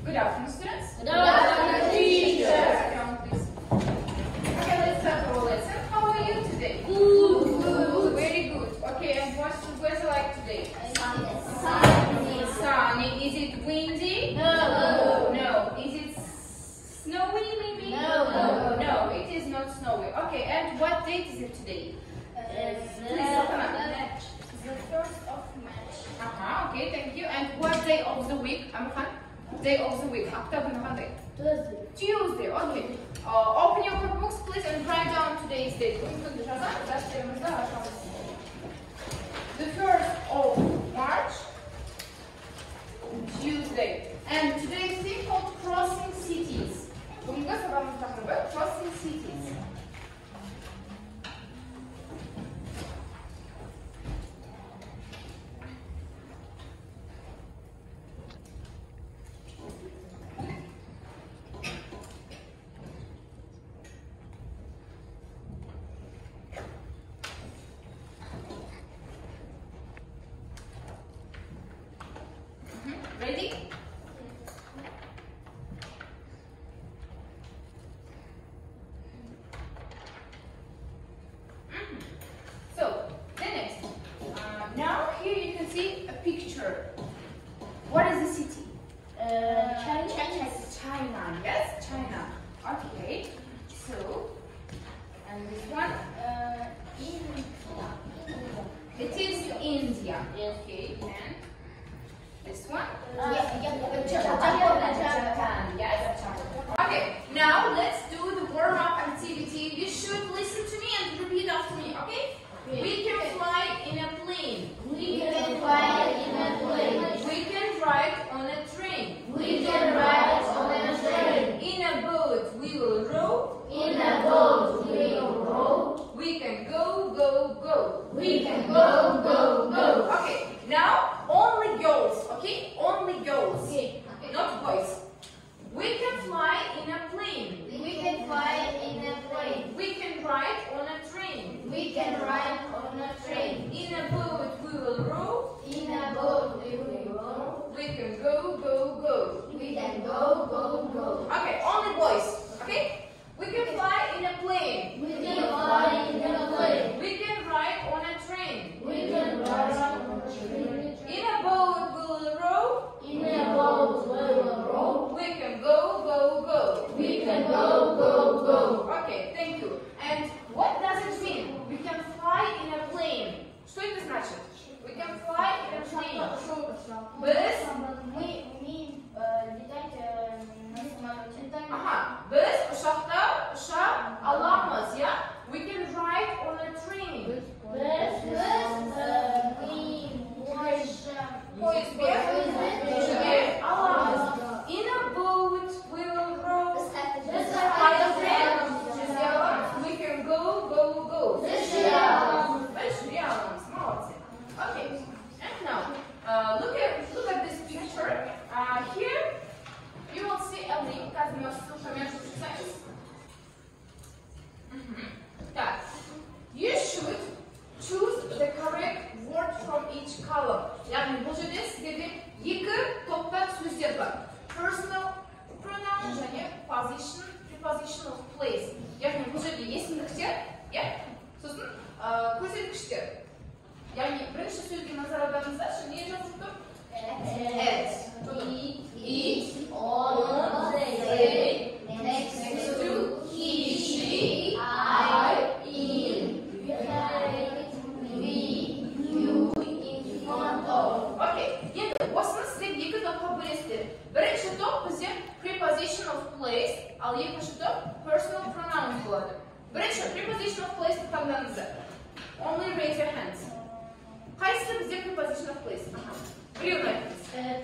Good afternoon, students. Good afternoon, teacher. Okay, let's start our lesson. How are you today? Good. Very good. Okay, and what's the weather like today? Sunny. Sunny. Is it windy? No. No. Is it snowy maybe? No. No, it is not snowy. Okay, and what date is it today? Please open up. The 1st of March. Okay, thank you. And what day of the week? Amhan? Day of the week. Day. Tuesday. Tuesday. Okay. Open your books, please, and write down today's date. The 1st of March, Tuesday. And today's theme called Crossing Cities. Crossing Cities. Ready? So, the next. Now here you can see a picture. What is the city? China. China. Yes, China. Okay. So, and this one? It is India. Yes. Okay. And this one? Japan. Yes. Okay, now let's do the warm-up activity. You should listen to me and repeat after me, okay? We can fly in a plane. We can fly in a plane. We can ride on a train. We can ride on a train. In a boat we will row. In a boat we will row. We can go, go, go. We can go, go, go. Okay, now only girls, okay? Only girls. Okay. Not boys. We can fly in a plane. We can fly in a plane. We can ride on a train. We can ride on a train. In a boat we will row. In a boat we will row. We can go, go, go. We can go, go, go. Okay, only boys. Okay? We can fly in a plane. We can fly in a plane. We can ride on a train. We can ride on a train. In a boat we will row. In a boat we will row. We can go, go, go. We can go, go, go. Okay, thank you. And what does it mean? We can fly in a plane. Что это значит? We can fly in a plane. Biz Мы умеем летать на самолете. Biz uçak alamaz ya. We can ride on a train. Поезд аламaz. In a boat we will row. We can go, go, go. Молодцы. Okay. And now, look at this picture. Here you will see a link. You should choose the correct word from each column. Yani bu жерде сіздерде екі топтан сөздер бар. Personal pronoun және preposition of place. Яғни бұл жерде есімдіктер, сосын көрсеткіштер. Яғни бірінші сөзге назар аударыңыздаршы, не жазып тұр? Eat, on, say, next to, he, she, I, in, we, you, in front of. Okay, енді осыны сіздер екі топқа бөлесіздер. Бірінші топ бізде preposition of place, ал екінші топ personal pronouns болады. Бірінші preposition of place таңдаңыздар. Only raise your hands. Қайсысы бізде preposition of place? Біреуін айтыңыз.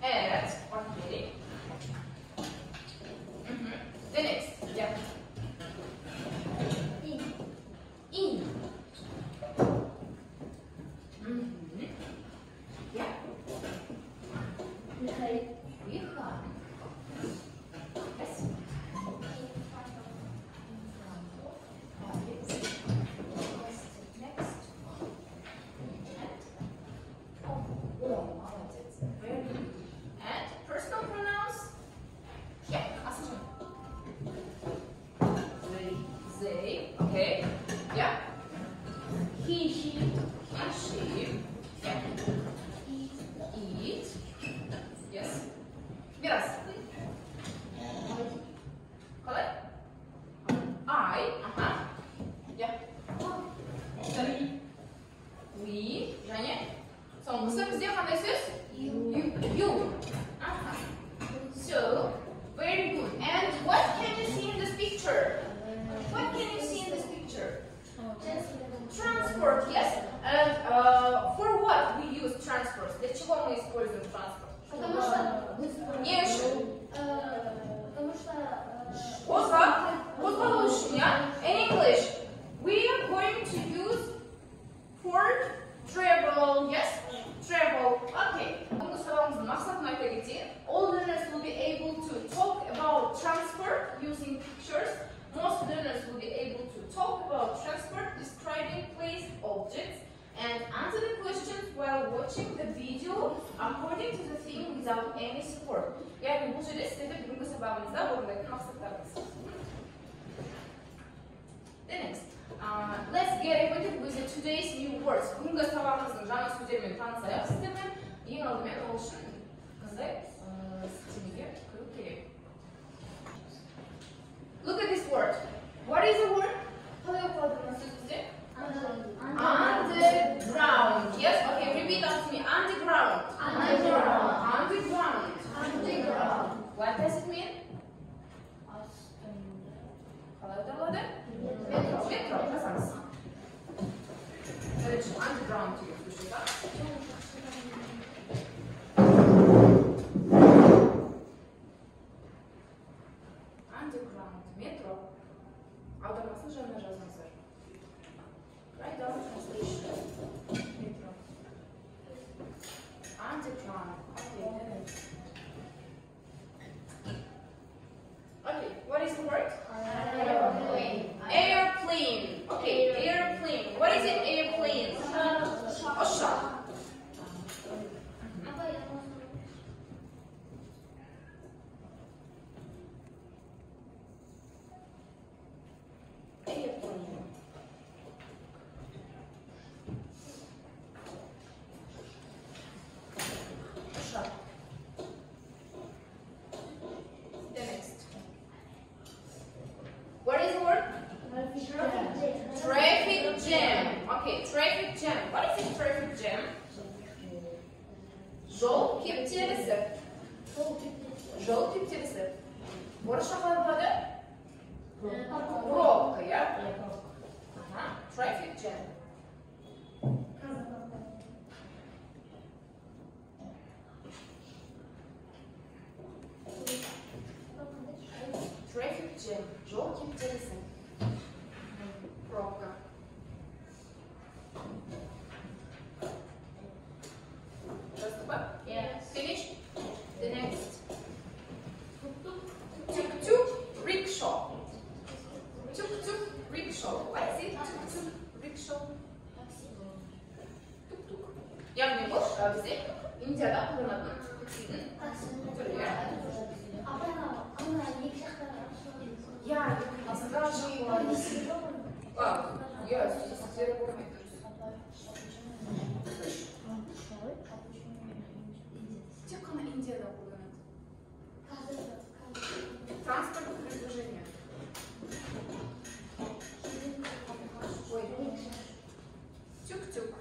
At. Okay. The next. Yeah. In. Yeah. Behind. Yes. Next. Соңғысы бізде қандай сөз? You. So, very good. And what can you see in this picture? What can you see in this picture? Transport, yes. And for what we use transport? Для чего мы используем транспорт? Потому что Не үшін. Потому что Қозғалу үшін, yeah? In English, we are going to use for travel, yes? Travel. Okay. Бүгінгі сабағымыздың мақсатын айта кетейін. All learners will be able to talk about transport using pictures. Most learners will be able to talk about transport, describing place, objects, and answer the questions while watching the video according to the theme without any support. Яғни бұл жерде сіздерді бүгінгі сабағымызда орындайтын мақсаттарымыз. The next. Let's get acquainted with today's new words. Бүгінгі сабағымыздың жаңа сөздерімен танысайық сіздермен. Ең алдымен ол үшін қандай сіздерге кіру керек. Look at this word. What is the word? Қалай оқылады мына сөз бізде? Underground. Yes. Okay. Repeat after me. Underground. Underground. What does it mean? Қалай аударылады? Метро. Жазамыз. Underground деген сөз бар. Underground. Метро. Аудармасын жаңа жазыңыздар. Write down translation. Metro. Underground. Okay, what is the word? Airplane. Okay, airplane. What is it? Airplane. Ұшақ. Airplane. Ұшақ. The next. What is the word? Traffic jam. Okay, traffic jam. What is it, traffic jam? Жол кептелісі. Жол кептелісі. Орысша қалай болады? Пробка, yeah? Traffic jam. Traffic jam. Жол кептелісі. Пробка. Yes. Finish? The next. Tuk-tuk rickshaw. Tuk-tuk rickshaw. What is it? Tuk-tuk rickshaw. Tuk-tuk. Яғни бұл бізде Индияда қолданатын таксидің түрі. Я сіздер болмайды. Тек қана Индияда қолданады. Транспорт передвижения. Ой. Тюк-тюк.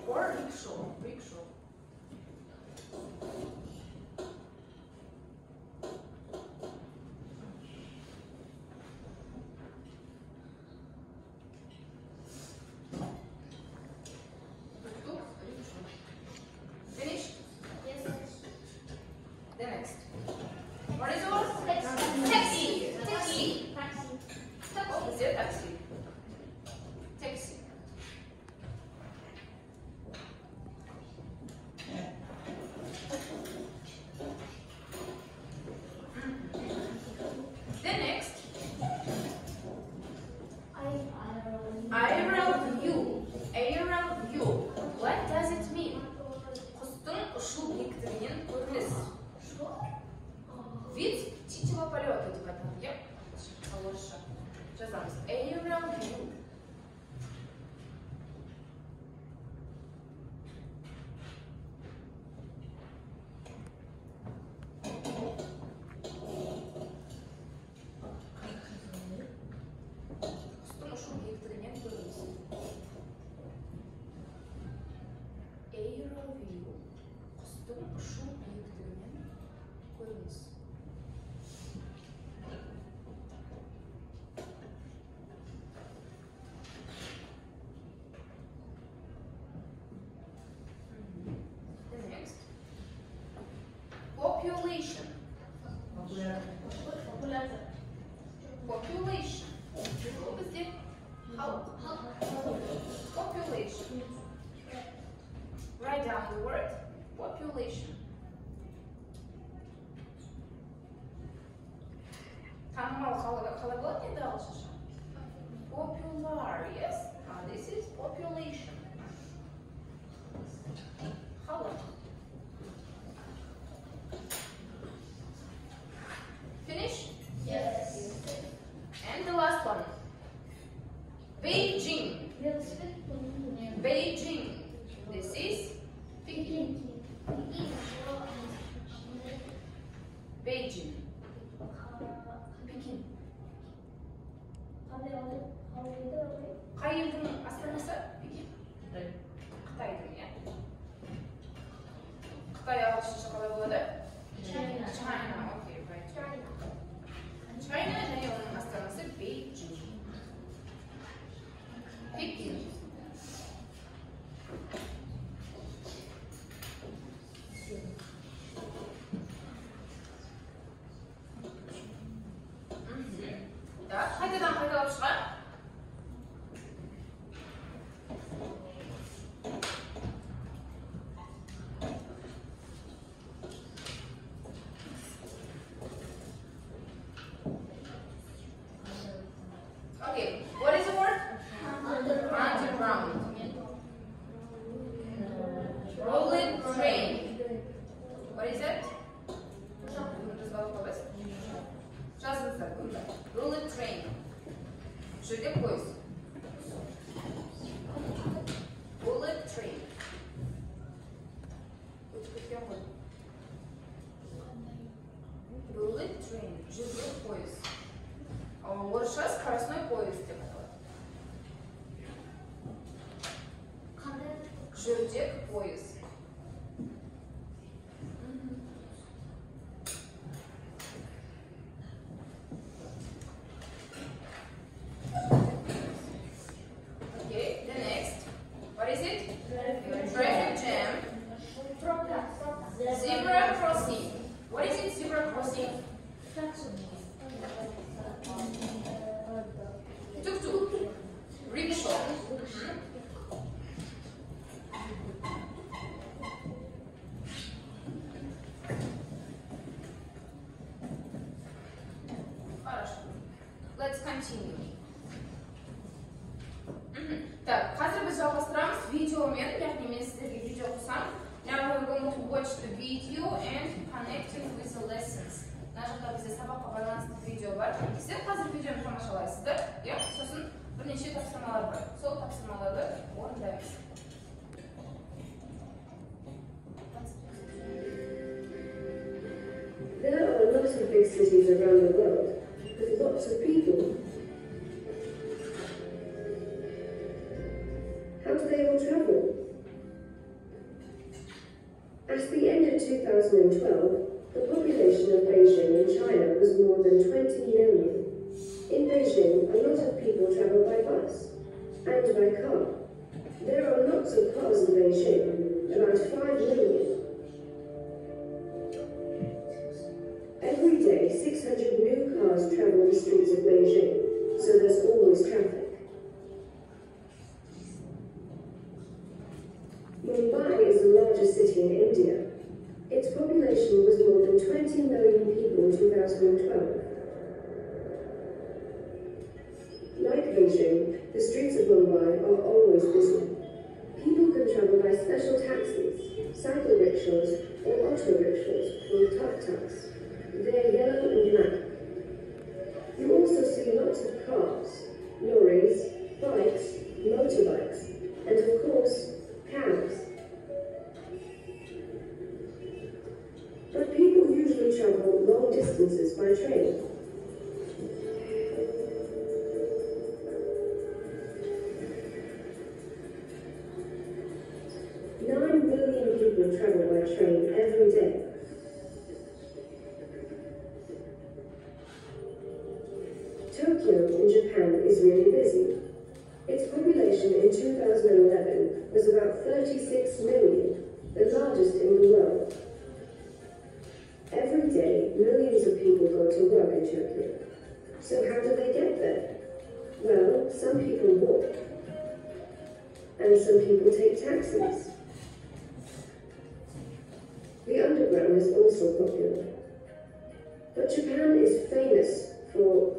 Or rickshaw. Rickshaw. Finished? Yes. The next. What is yours? Taxi. Taxi. What is your taxi? Taxi. Үстің ұшу биіктігінен көріңіз. The next. Population. Population. Bu bizde halk. Population. Write down the word population. Tanımalı qala bo'ladi endi ағылшынша. Popular, yes. This is population. Халық. Finish? Yes. And the last one. Beijing. Beijing. This is Peking. Beijing. Pekin. Қай елдің астанасы? Пекин. Қытайдың, иә. Қытай ағылшынша қалай болады? China. Okay, right. China және оның астанасы Beijing. Pekin. Так, қайтадан қайталап шығар. Okay, what is the word? Underground. Rolling train. What is it? Жазыңыздар, бұнда. Rolling train. Жүрдек пойыз. Bullet train. Өтіп кеткен ғой. Bullet train. Жүрдек пойыз. Орысша скоростной поезд деп аталады. Жүрдек пойыз. Okay, the next. What is it? Traffic jam. Zebra crossing. What is it, zebra crossing? Tuk-tuk. Rickshaw. Хорошо. Let's continue. Так, қазір біз жалғастырамыз видеомен, яғни мен сіздерге видео қосам. Now we're going to watch the video and connect it with the lessons. Мына жақта бізде сабаққа байланысты видео бар. Сіздер қазір видеоны тамашалайсыздар, иә? Сосын бірнеше тапсырмалар бар. Сол тапсырмаларды орындаймыз. There are a lot of big cities around the world with lots of people. How do they all travel? At the end of 2012, the population of Beijing in China was more than 20 million. In Beijing, a lot of people travel by bus and by car. There are lots of cars in Beijing, about 5 million. Every day, 600 new cars travel the streets of Beijing, so there's always traffic. Mumbai is the largest city in India. Its population was more than 20 million people in 2012. Like Beijing, the streets of Mumbai are always busy. People can travel by special taxis, cycle rickshaws, or auto rickshaws called tuk-tuks. They're yellow and black. You also see lots of cars, lorries, bikes, motorbikes, and of course, cabs. But people usually travel long distances by train. people travel by train every day. Tokyo in Japan is really busy. Its population in 2011 was about 36 million, the largest in the world. Every day, millions of people go to work in Tokyo. So how do they get there? Well, some people walk, and some people take taxis. The underground is also popular. But Japan is famous for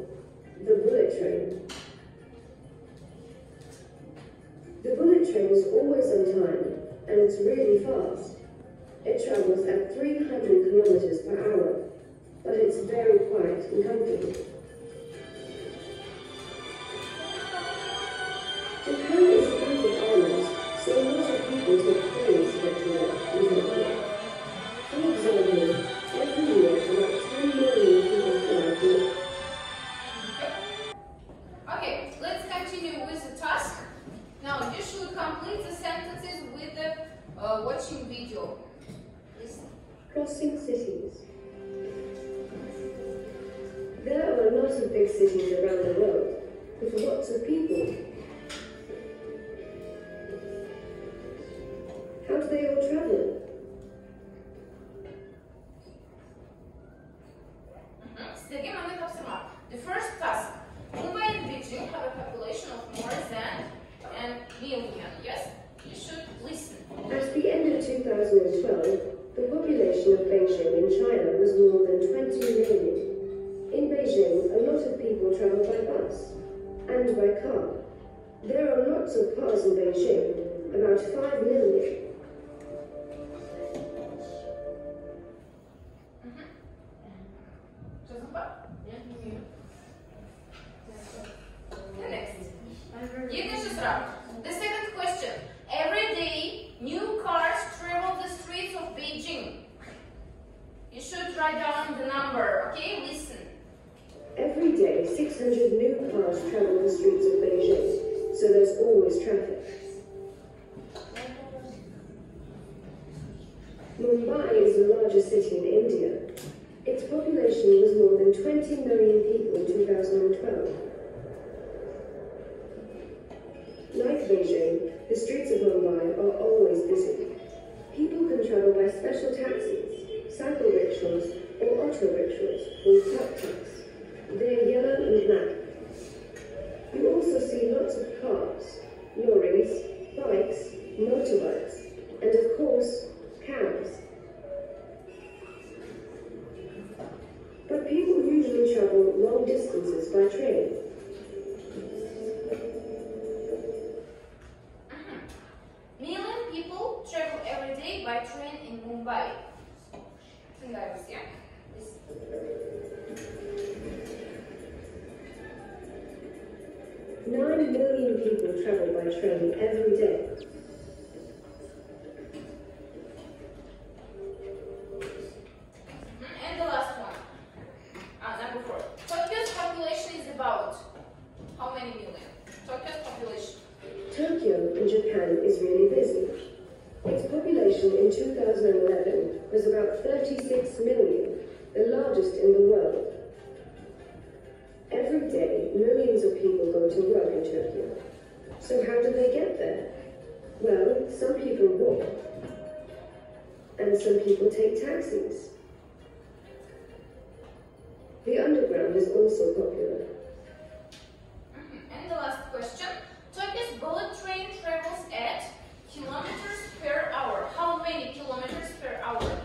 the bullet train. The bullet train is always on time, and it's really fast. It travels at 300 kilometers per hour, but it's very quiet and comfortable. Japan is a group of islands, so a lot of people take planes to get to work and Tokyo. For example, every year about 10 million people fly to work. Okay, let's continue with the task. Now you should complete the sentences with the watching video. Listen. Crossing cities. There are a lot of big cities around the world, with lots of people. How do they all travel? Sergey Manatopsima. The first task. Mumbai and Beijing have a population of more than a million. Yes? You should listen. At the end of 2012, the population of Beijing in China was more than 20 million. In Beijing, a lot of people travel by bus and by car. There are lots of cars in Beijing, about 5 million. The next. The second question. Every day, new cars travel the streets of Beijing. You should write down the number, okay? Listen. Every day, 600 new cars travel the streets of Beijing, so there's always traffic. Mumbai is the largest city in India. Its population was more than 20 million people in 2012. Like Beijing, the streets of Mumbai are always busy. People can travel by special taxis, cycle rickshaws, or auto rickshaws called tuk-tuks. They're yellow and black. You also see lots of cars, lorries, bikes, motorbikes, and of course, cabs. But people usually travel long distances by train. Million people travel every day by train in Mumbai. Тыңдаймыз, yeah? Listen. 9 million people travel by train every day. And the last one. Number 4. Tokyo's population is about how many million? Tokyo's population. Tokyo in Japan is really busy. Its population in 2011 was about 36 million, the largest in the world. Every day, millions of people go to work in Tokyo. So how do they get there? Well, some people walk, and some people take taxis. The underground is also popular. And the last question. Tokyo's bullet train travels at kilometers per hour. How many kilometers per hour?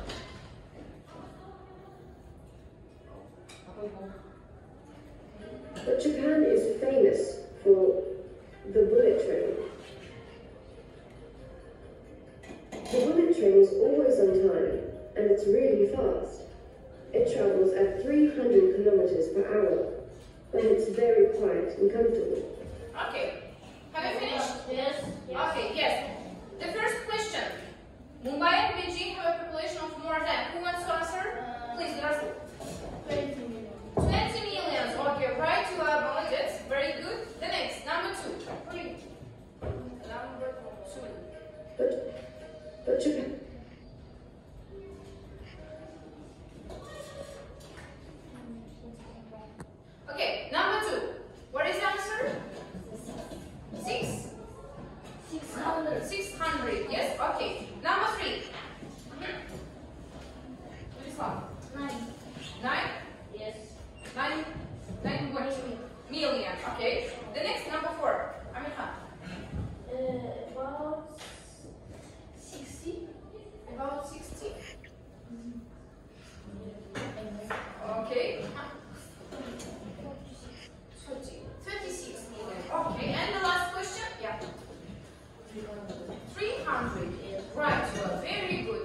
But Japan is famous for the bullet train. The bullet train is always on time, and it's really fast. It travels at 300 kilometers per hour, but it's very quiet and comfortable. Okay. Have you finished? Yes. Okay, yes. The first question. Mumbai and Beijing have a population of more than. Who wants to answer? Please, Rasul. 20 million. 20 million. Okay, right. You are молодец. Very good. The next, number 2. Number 2. But Japan, country. Right, you are very good.